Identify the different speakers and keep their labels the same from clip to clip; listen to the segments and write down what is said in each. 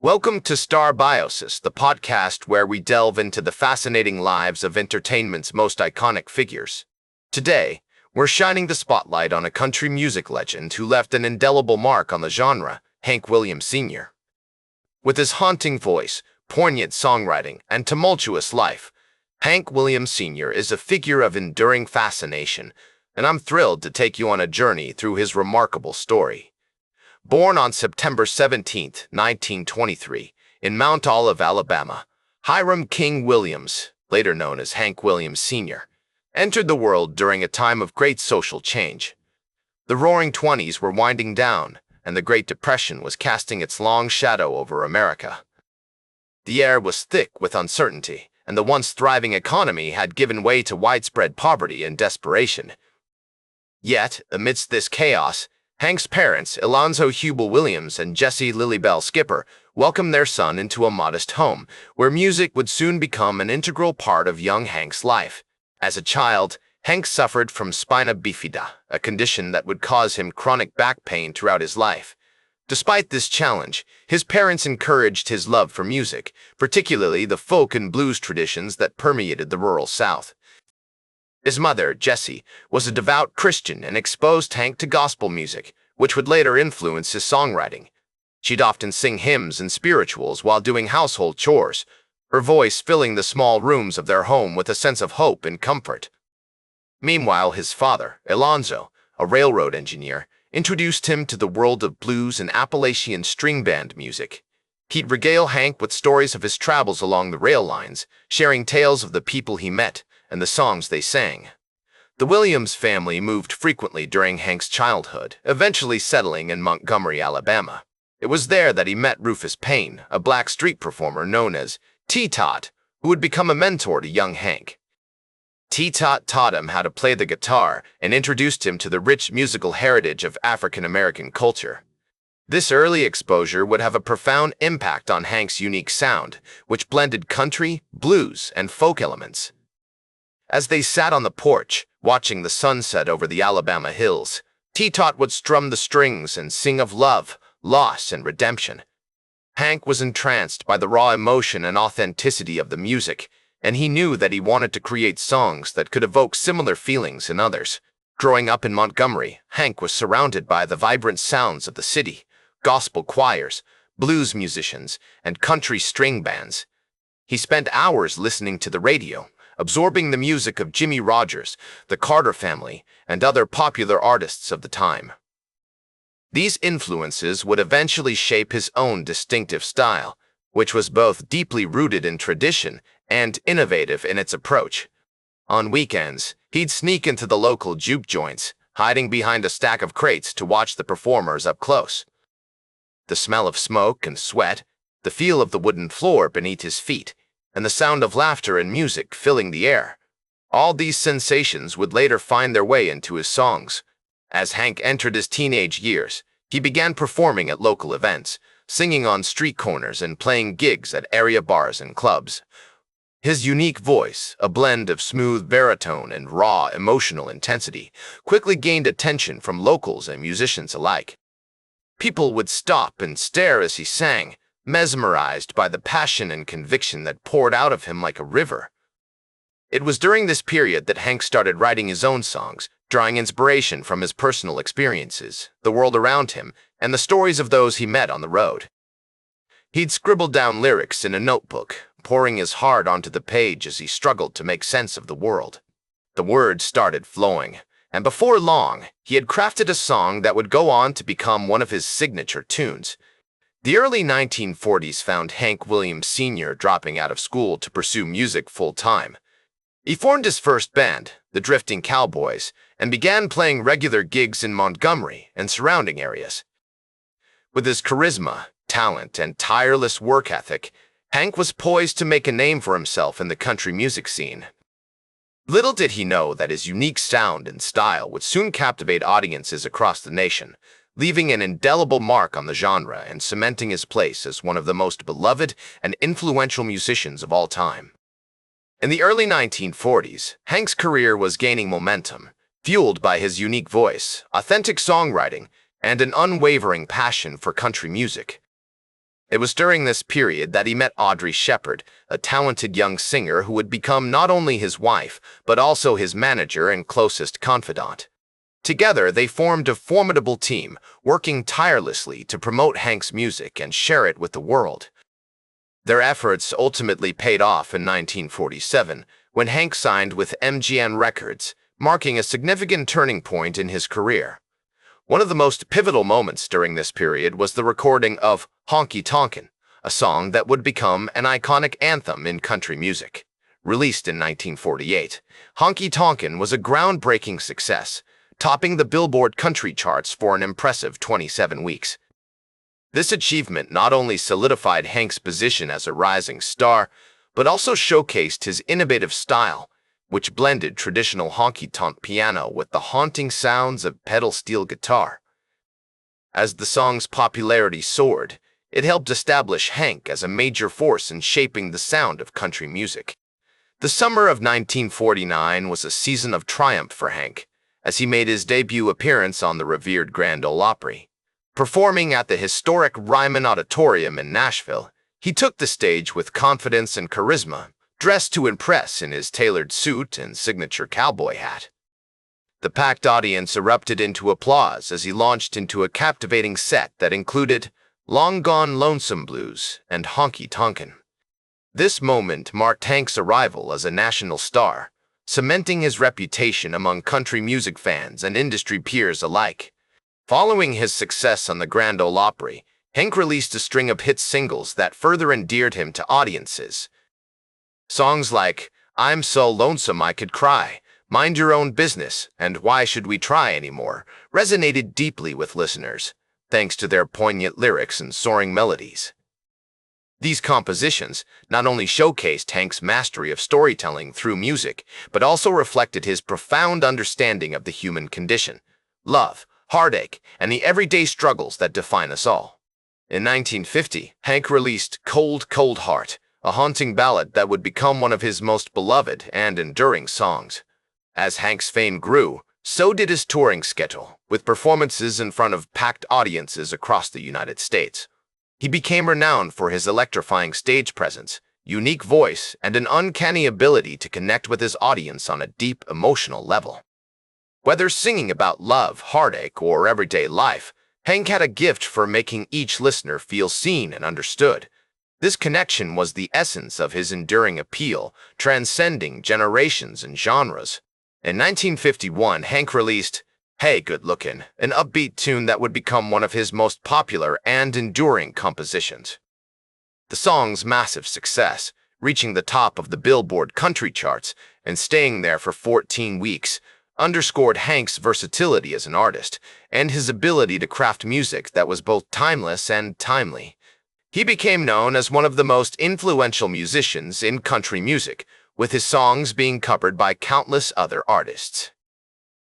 Speaker 1: Welcome to Star Biosis, the podcast where we delve into the fascinating lives of entertainment's most iconic figures. Today, we're shining the spotlight on a country music legend who left an indelible mark on the genre, Hank Williams Sr. With his haunting voice, poignant songwriting, and tumultuous life, Hank Williams Sr. is a figure of enduring fascination, and I'm thrilled to take you on a journey through his remarkable story. Born on September 17, 1923, in Mount Olive, Alabama, Hiram King Williams, later known as Hank Williams Sr., entered the world during a time of great social change. The Roaring Twenties were winding down, and the Great Depression was casting its long shadow over America. The air was thick with uncertainty, and the once thriving economy had given way to widespread poverty and desperation. Yet, amidst this chaos, Hank's parents, Alonzo Hubel Williams and Jessie Lilybell Skipper, welcomed their son into a modest home, where music would soon become an integral part of young Hank's life. As a child, Hank suffered from spina bifida, a condition that would cause him chronic back pain throughout his life. Despite this challenge, his parents encouraged his love for music, particularly the folk and blues traditions that permeated the rural South. His mother, Jessie, was a devout Christian and exposed Hank to gospel music, which would later influence his songwriting. She'd often sing hymns and spirituals while doing household chores, her voice filling the small rooms of their home with a sense of hope and comfort. Meanwhile, his father, Alonzo, a railroad engineer, introduced him to the world of blues and Appalachian string band music. He'd regale Hank with stories of his travels along the rail lines, sharing tales of the people he met and the songs they sang. The Williams family moved frequently during Hank's childhood, eventually settling in Montgomery, Alabama. It was there that he met Rufus Payne, a black street performer known as T-Tot, who would become a mentor to young Hank. T-Tot taught him how to play the guitar and introduced him to the rich musical heritage of African-American culture. This early exposure would have a profound impact on Hank's unique sound, which blended country, blues, and folk elements. As they sat on the porch, watching the sunset over the Alabama hills, T-Tot would strum the strings and sing of love, loss, and redemption. Hank was entranced by the raw emotion and authenticity of the music, and he knew that he wanted to create songs that could evoke similar feelings in others. Growing up in Montgomery, Hank was surrounded by the vibrant sounds of the city, gospel choirs, blues musicians, and country string bands. He spent hours listening to the radio, absorbing the music of Jimmy Rogers, the Carter Family, and other popular artists of the time. These influences would eventually shape his own distinctive style, which was both deeply rooted in tradition and innovative in its approach. On weekends, he'd sneak into the local juke joints, hiding behind a stack of crates to watch the performers up close. The smell of smoke and sweat, the feel of the wooden floor beneath his feet, and the sound of laughter and music filling the air. All these sensations would later find their way into his songs. As Hank entered his teenage years, he began performing at local events, singing on street corners and playing gigs at area bars and clubs. His unique voice, a blend of smooth baritone and raw emotional intensity, quickly gained attention from locals and musicians alike. People would stop and stare as he sang, mesmerized by the passion and conviction that poured out of him like a river. It was during this period that Hank started writing his own songs, drawing inspiration from his personal experiences, the world around him, and the stories of those he met on the road. He'd scribbled down lyrics in a notebook, pouring his heart onto the page as he struggled to make sense of the world. The words started flowing, and before long, he had crafted a song that would go on to become one of his signature tunes. The early 1940s found Hank Williams Sr. dropping out of school to pursue music full-time. He formed his first band, the Drifting Cowboys, and began playing regular gigs in Montgomery and surrounding areas. With his charisma, talent, and tireless work ethic, Hank was poised to make a name for himself in the country music scene. Little did he know that his unique sound and style would soon captivate audiences across the nation, leaving an indelible mark on the genre and cementing his place as one of the most beloved and influential musicians of all time. In the early 1940s, Hank's career was gaining momentum, fueled by his unique voice, authentic songwriting, and an unwavering passion for country music. It was during this period that he met Audrey Shepherd, a talented young singer who would become not only his wife, but also his manager and closest confidant. Together, they formed a formidable team, working tirelessly to promote Hank's music and share it with the world. Their efforts ultimately paid off in 1947, when Hank signed with MGM Records, marking a significant turning point in his career. One of the most pivotal moments during this period was the recording of Honky Tonkin', a song that would become an iconic anthem in country music. Released in 1948, Honky Tonkin' was a groundbreaking success, topping the Billboard country charts for an impressive 27 weeks. This achievement not only solidified Hank's position as a rising star, but also showcased his innovative style, which blended traditional honky-tonk piano with the haunting sounds of pedal steel guitar. As the song's popularity soared, it helped establish Hank as a major force in shaping the sound of country music. The summer of 1949 was a season of triumph for Hank, as he made his debut appearance on the revered Grand Ole Opry. Performing at the historic Ryman Auditorium in Nashville, he took the stage with confidence and charisma, dressed to impress in his tailored suit and signature cowboy hat. The packed audience erupted into applause as he launched into a captivating set that included Long Gone Lonesome Blues and Honky Tonkin'. This moment marked Hank's arrival as a national star, cementing his reputation among country music fans and industry peers alike. Following his success on the Grand Ole Opry, Hank released a string of hit singles that further endeared him to audiences. Songs like I'm So Lonesome I Could Cry, Mind Your Own Business, and Why Should We Try Anymore resonated deeply with listeners, thanks to their poignant lyrics and soaring melodies. These compositions not only showcased Hank's mastery of storytelling through music, but also reflected his profound understanding of the human condition, love, heartache, and the everyday struggles that define us all. In 1950, Hank released Cold, Cold Heart, a haunting ballad that would become one of his most beloved and enduring songs. As Hank's fame grew, so did his touring schedule, with performances in front of packed audiences across the United States. He became renowned for his electrifying stage presence, unique voice, and an uncanny ability to connect with his audience on a deep emotional level. Whether singing about love, heartache, or everyday life, Hank had a gift for making each listener feel seen and understood. This connection was the essence of his enduring appeal, transcending generations and genres. In 1951, Hank released Hey Good Lookin', an upbeat tune that would become one of his most popular and enduring compositions. The song's massive success, reaching the top of the Billboard country charts and staying there for 14 weeks, underscored Hank's versatility as an artist and his ability to craft music that was both timeless and timely. He became known as one of the most influential musicians in country music, with his songs being covered by countless other artists.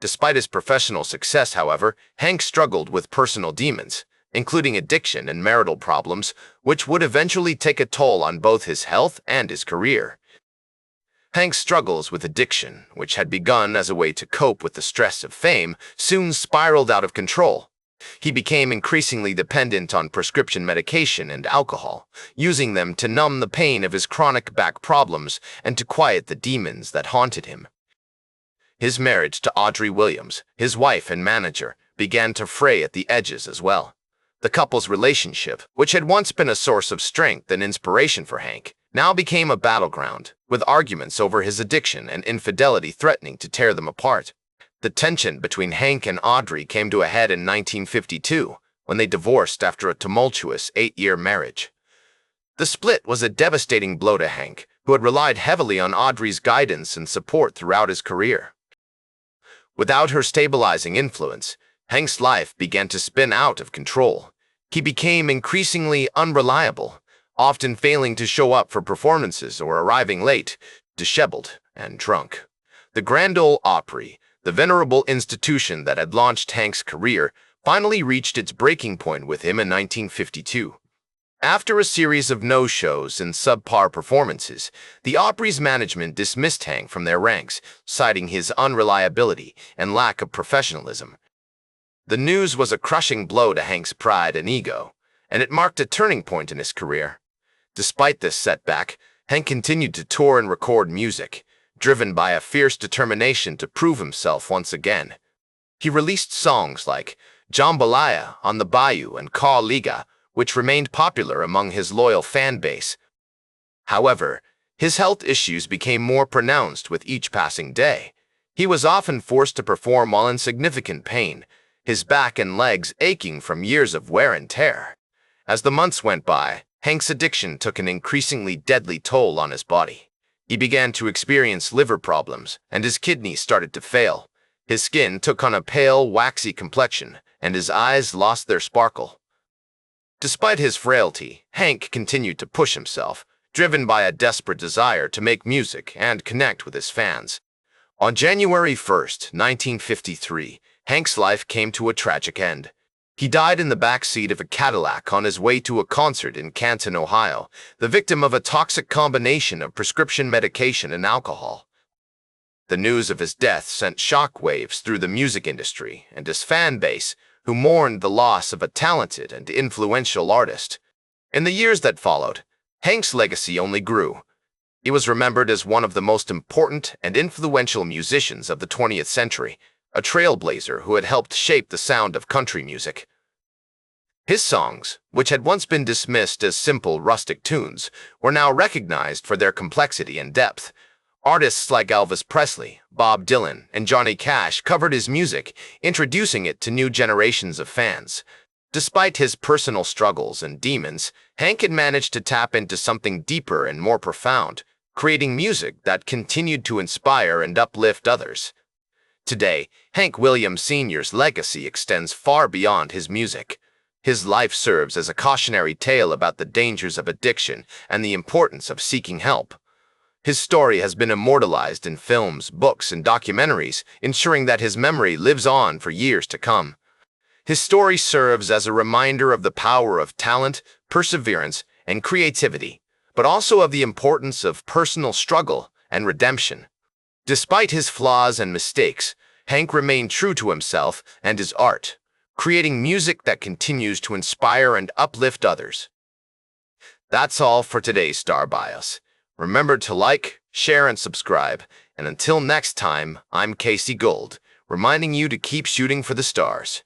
Speaker 1: Despite his professional success, however, Hank struggled with personal demons, including addiction and marital problems, which would eventually take a toll on both his health and his career. Hank's struggles with addiction, which had begun as a way to cope with the stress of fame, soon spiraled out of control. He became increasingly dependent on prescription medication and alcohol, using them to numb the pain of his chronic back problems and to quiet the demons that haunted him. His marriage to Audrey Williams, his wife and manager, began to fray at the edges as well. The couple's relationship, which had once been a source of strength and inspiration for Hank, now became a battleground, with arguments over his addiction and infidelity threatening to tear them apart. The tension between Hank and Audrey came to a head in 1952, when they divorced after a tumultuous 8-year marriage. The split was a devastating blow to Hank, who had relied heavily on Audrey's guidance and support throughout his career. Without her stabilizing influence, Hank's life began to spin out of control. He became increasingly unreliable, often failing to show up for performances or arriving late, disheveled and drunk. The Grand Ole Opry, the venerable institution that had launched Hank's career, finally reached its breaking point with him in 1952. After a series of no-shows and subpar performances, the Opry's management dismissed Hank from their ranks, citing his unreliability and lack of professionalism. The news was a crushing blow to Hank's pride and ego, and it marked a turning point in his career. Despite this setback, Hank continued to tour and record music, driven by a fierce determination to prove himself once again. He released songs like Jambalaya on the Bayou and Ka Liga, which remained popular among his loyal fan base. However, his health issues became more pronounced with each passing day. He was often forced to perform while in significant pain, his back and legs aching from years of wear and tear. As the months went by, Hank's addiction took an increasingly deadly toll on his body. He began to experience liver problems, and his kidneys started to fail. His skin took on a pale, waxy complexion, and his eyes lost their sparkle. Despite his frailty, Hank continued to push himself, driven by a desperate desire to make music and connect with his fans. On January 1st, 1953, Hank's life came to a tragic end. He died in the back seat of a Cadillac on his way to a concert in Canton, Ohio, the victim of a toxic combination of prescription medication and alcohol. The news of his death sent shockwaves through the music industry and his fan base, who mourned the loss of a talented and influential artist. In the years that followed, Hank's legacy only grew. He was remembered as one of the most important and influential musicians of the 20th century, a trailblazer who had helped shape the sound of country music. His songs, which had once been dismissed as simple, rustic tunes, were now recognized for their complexity and depth. Artists like Elvis Presley, Bob Dylan, and Johnny Cash covered his music, introducing it to new generations of fans. Despite his personal struggles and demons, Hank had managed to tap into something deeper and more profound, creating music that continued to inspire and uplift others. Today, Hank Williams Sr.'s legacy extends far beyond his music. His life serves as a cautionary tale about the dangers of addiction and the importance of seeking help. His story has been immortalized in films, books, and documentaries, ensuring that his memory lives on for years to come. His story serves as a reminder of the power of talent, perseverance, and creativity, but also of the importance of personal struggle and redemption. Despite his flaws and mistakes, Hank remained true to himself and his art, creating music that continues to inspire and uplift others. That's all for today's Star Bios. Remember to like, share, and subscribe. And until next time, I'm Casey Gold, reminding you to keep shooting for the stars.